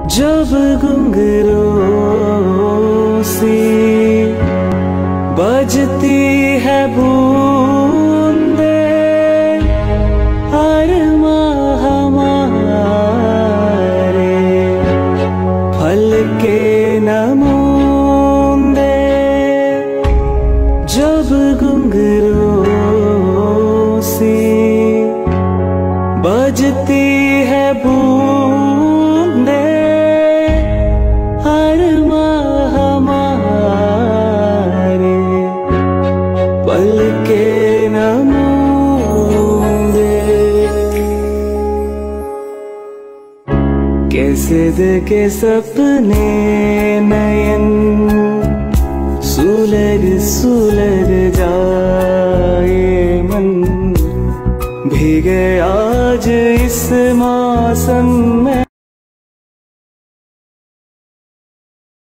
जब घुंघरू सी बजती है बूंदे, अरमां हमारे फल के नमूंदे। जब घुंघरू सी बजती है बूंदे, अरमां हमारे पल के नमूंदे। कैसे देखे सपने नयन सुलग सुलग जाए मन, भीगे आज इस मौसम